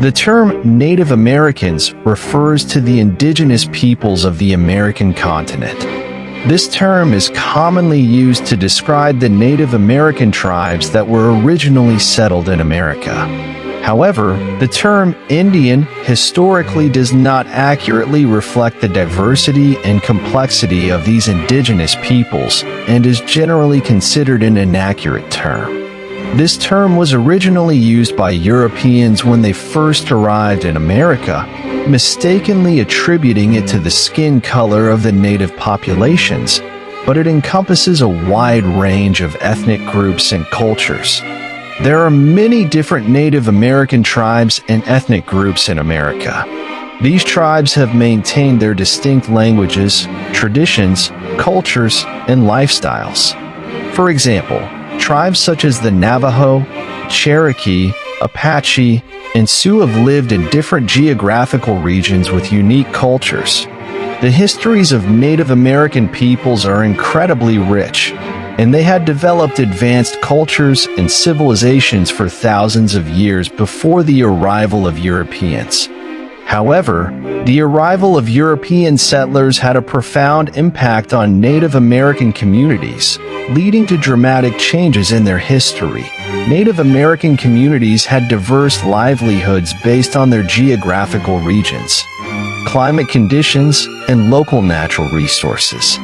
The term Native Americans refers to the indigenous peoples of the American continent. This term is commonly used to describe the Native American tribes that were originally settled in America. However, the term Indian historically does not accurately reflect the diversity and complexity of these indigenous peoples and is generally considered an inaccurate term. This term was originally used by Europeans when they first arrived in America, mistakenly attributing it to the skin color of the native populations, but it encompasses a wide range of ethnic groups and cultures. There are many different Native American tribes and ethnic groups in America. These tribes have maintained their distinct languages, traditions, cultures, and lifestyles. For example, tribes such as the Navajo, Cherokee, Apache, and Sioux have lived in different geographical regions with unique cultures. The histories of Native American peoples are incredibly rich, and they had developed advanced cultures and civilizations for thousands of years before the arrival of Europeans. However, the arrival of European settlers had a profound impact on Native American communities, leading to dramatic changes in their history. Native American communities had diverse livelihoods based on their geographical regions, climate conditions, and local natural resources.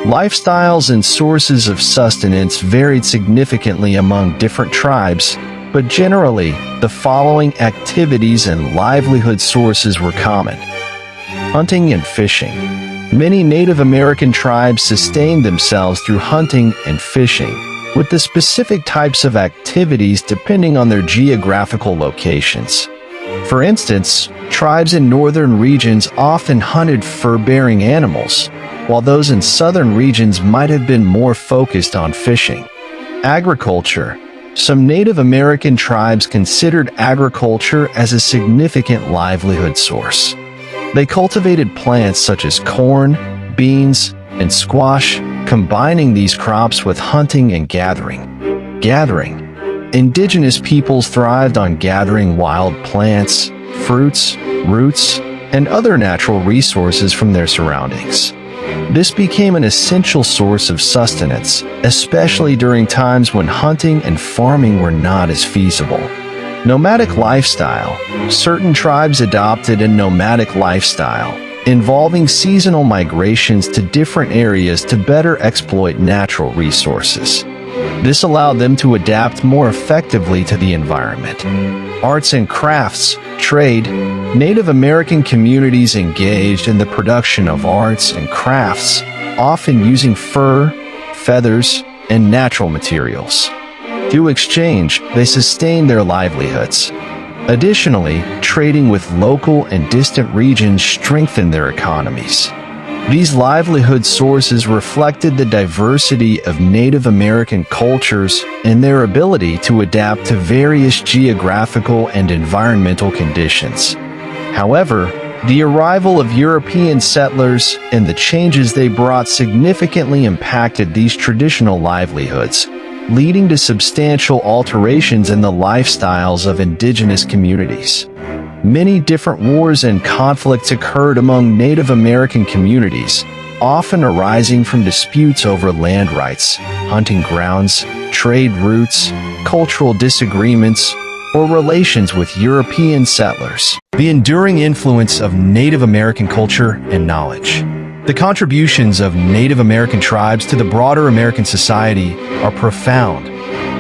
Lifestyles and sources of sustenance varied significantly among different tribes, but generally, the following activities and livelihood sources were common. Hunting and fishing. Many Native American tribes sustained themselves through hunting and fishing, with the specific types of activities depending on their geographical locations. For instance, tribes in northern regions often hunted fur-bearing animals, while those in southern regions might have been more focused on fishing. Agriculture. Some Native American tribes considered agriculture as a significant livelihood source. They cultivated plants such as corn, beans, and squash, combining these crops with hunting and gathering. Indigenous peoples thrived on gathering wild plants, fruits, roots, and other natural resources from their surroundings. This became an essential source of sustenance, especially during times when hunting and farming were not as feasible. Nomadic lifestyle. Certain tribes adopted a nomadic lifestyle, involving seasonal migrations to different areas to better exploit natural resources. This allowed them to adapt more effectively to the environment. Arts and crafts, trade. Native American communities engaged in the production of arts and crafts, often using fur, feathers, and natural materials. Through exchange, they sustained their livelihoods. Additionally, trading with local and distant regions strengthened their economies. These livelihood sources reflected the diversity of Native American cultures and their ability to adapt to various geographical and environmental conditions. However, the arrival of European settlers and the changes they brought significantly impacted these traditional livelihoods, leading to substantial alterations in the lifestyles of indigenous communities. Many different wars and conflicts occurred among Native American communities, often arising from disputes over land rights, hunting grounds, trade routes, cultural disagreements, or relations with European settlers. The enduring influence of Native American culture and knowledge. The contributions of Native American tribes to the broader American society are profound,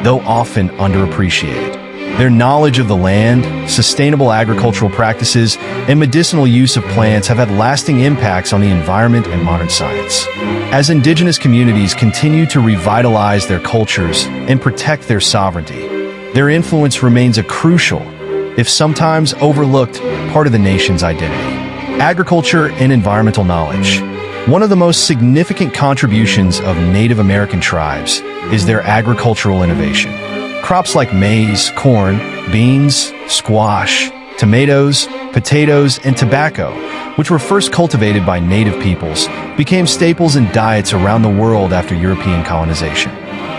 though often underappreciated. Their knowledge of the land, sustainable agricultural practices, and medicinal use of plants have had lasting impacts on the environment and modern science. As indigenous communities continue to revitalize their cultures and protect their sovereignty, their influence remains a crucial, if sometimes overlooked, part of the nation's identity. Agriculture and environmental knowledge. One of the most significant contributions of Native American tribes is their agricultural innovation. Crops like maize, corn, beans, squash, tomatoes, potatoes, and tobacco, which were first cultivated by native peoples, became staples in diets around the world after European colonization.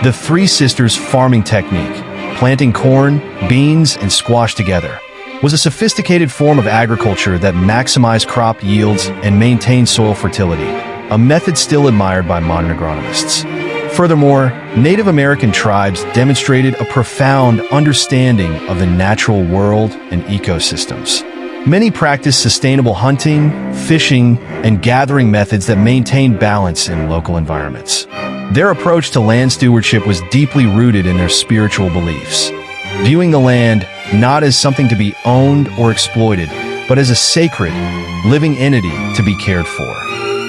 The Three Sisters farming technique, planting corn, beans, and squash together, was a sophisticated form of agriculture that maximized crop yields and maintained soil fertility, a method still admired by modern agronomists. Furthermore, Native American tribes demonstrated a profound understanding of the natural world and ecosystems. Many practiced sustainable hunting, fishing, and gathering methods that maintained balance in local environments. Their approach to land stewardship was deeply rooted in their spiritual beliefs, viewing the land not as something to be owned or exploited, but as a sacred, living entity to be cared for.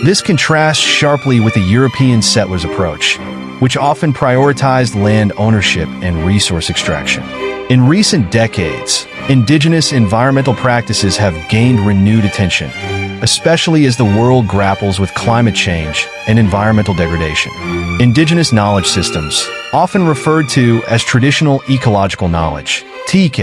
This contrasts sharply with the European settlers' approach, which often prioritized land ownership and resource extraction. In recent decades, indigenous environmental practices have gained renewed attention, especially as the world grapples with climate change and environmental degradation. Indigenous knowledge systems, often referred to as traditional ecological knowledge, TEK,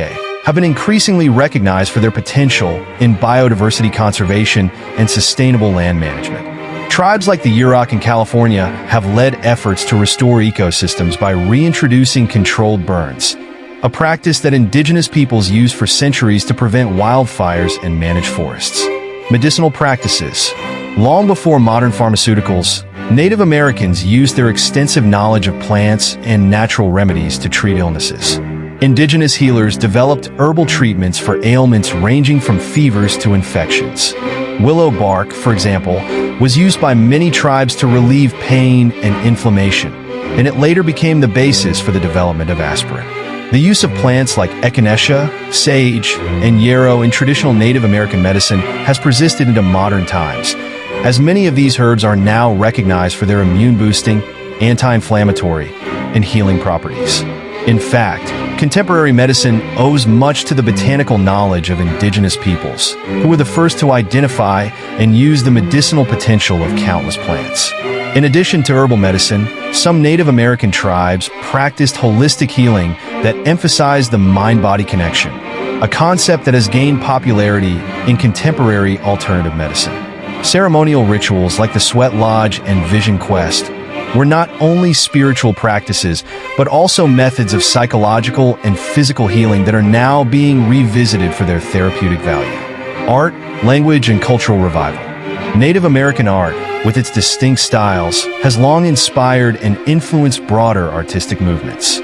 have been increasingly recognized for their potential in biodiversity conservation and sustainable land management. Tribes like the Yurok in California have led efforts to restore ecosystems by reintroducing controlled burns, a practice that indigenous peoples used for centuries to prevent wildfires and manage forests. Medicinal practices. Long before modern pharmaceuticals, Native Americans used their extensive knowledge of plants and natural remedies to treat illnesses. Indigenous healers developed herbal treatments for ailments ranging from fevers to infections. Willow bark, for example, was used by many tribes to relieve pain and inflammation, and it later became the basis for the development of aspirin. The use of plants like echinacea, sage, and yarrow in traditional Native American medicine has persisted into modern times, as many of these herbs are now recognized for their immune-boosting, anti-inflammatory, and healing properties. In fact, contemporary medicine owes much to the botanical knowledge of indigenous peoples, who were the first to identify and use the medicinal potential of countless plants. In addition to herbal medicine, some Native American tribes practiced holistic healing that emphasized the mind-body connection, a concept that has gained popularity in contemporary alternative medicine. Ceremonial rituals like the Sweat Lodge and Vision Quest were not only spiritual practices, but also methods of psychological and physical healing that are now being revisited for their therapeutic value. Art, language, and cultural revival. Native American art, with its distinct styles, has long inspired and influenced broader artistic movements.